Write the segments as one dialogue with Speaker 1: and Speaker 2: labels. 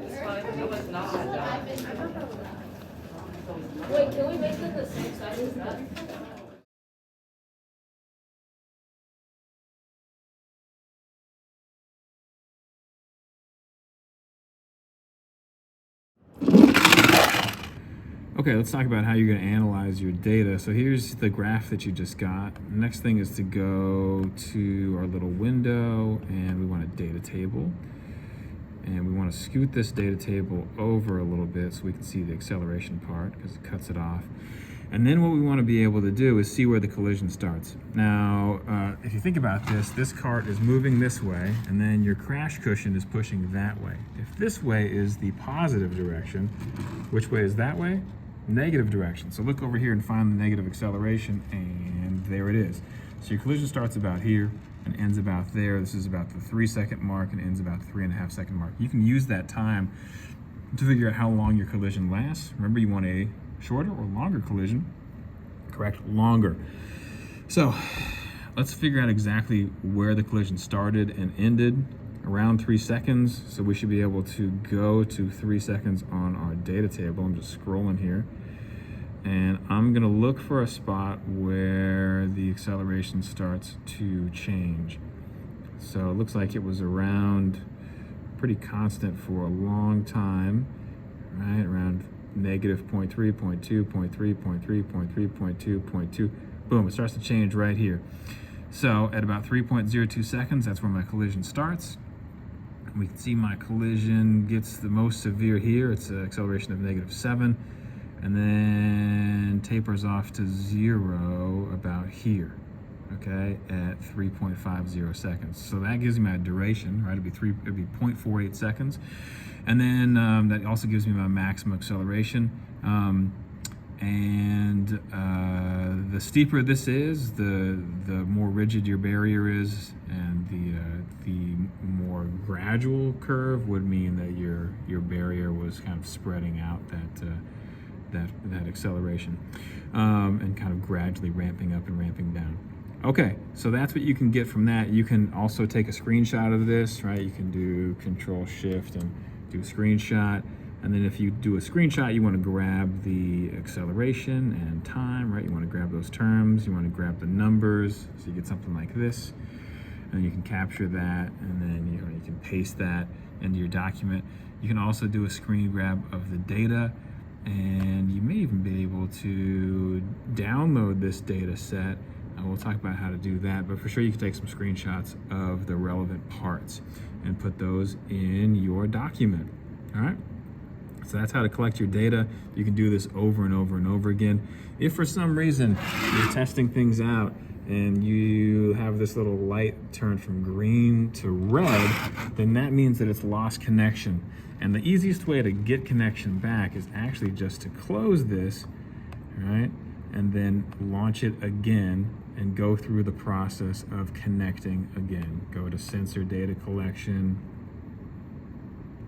Speaker 1: It's fine. It was not.
Speaker 2: Wait, can we make it the same size as that?
Speaker 3: Okay, let's talk about how you're going to analyze your data. So here's the graph that you just got. The next thing is to go to our little window, and we want a data table. And we want to scoot this data table over a little bit so we can see the acceleration part, because it cuts it off. And then what we want to be able to do is see where the collision starts. Now, if you think about this, this cart is moving this way, and then your crash cushion is pushing that way. If this way is the positive direction, which way is that way? Negative direction. So look over here and find the negative acceleration, and there it is. So your collision starts about here and ends about there. This is about the 3-second mark and ends about the 3.5-second mark. You can use that time to figure out how long your collision lasts. Remember, you want a shorter or longer collision. Correct, longer. So let's figure out exactly where the collision started and ended, around 3 seconds. So we should be able to go to 3 seconds on our data table. I'm just scrolling here. And I'm gonna look for a spot where the acceleration starts to change. So it looks like it was around pretty constant for a long time, right? Around negative 0.3, 0.2, 0.3, 0.3, 0.3, 0.2, 0.2. Boom, it starts to change right here. So at about 3.02 seconds, that's where my collision starts. We can see my collision gets the most severe here. It's an acceleration of -7, and then tapers off to 0 about here, okay, at 3.50 seconds. So that gives me my duration, right? It'd be 0.48 seconds. And then that also gives me my maximum acceleration. The steeper this is, the more rigid your barrier is, and the more gradual curve would mean that your barrier was kind of spreading out that acceleration, and kind of gradually ramping up and ramping down. Okay, so that's what you can get from that. You can also take a screenshot of this, right? You can do Control-Shift and do a screenshot. And then if you do a screenshot, you want to grab the acceleration and time, right? You want to grab those terms, you want to grab the numbers, so you get something like this. And you can capture that, and then you can paste that into your document. You can also do a screen grab of the data, and you may even be able to download this data set. We'll talk about how to do that, but for sure you can take some screenshots of the relevant parts and put those in your document, all right? So that's how to collect your data. You can do this over and over and over again. If for some reason you're testing things out and you have this little light turn from green to red, then that means that it's lost connection. And the easiest way to get connection back is actually just to close this, right? And then launch it again and go through the process of connecting again. Go to sensor data collection,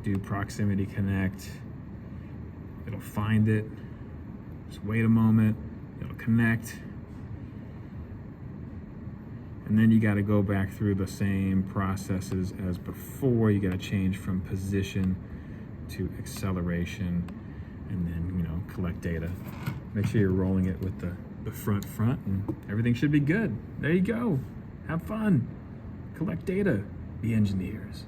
Speaker 3: do proximity connect. It'll find it, just wait a moment, it'll connect. And then you gotta go back through the same processes as before. You gotta change from position to acceleration, and then, collect data. Make sure you're rolling it with the front, and everything should be good. There you go. Have fun. Collect data. Be engineers.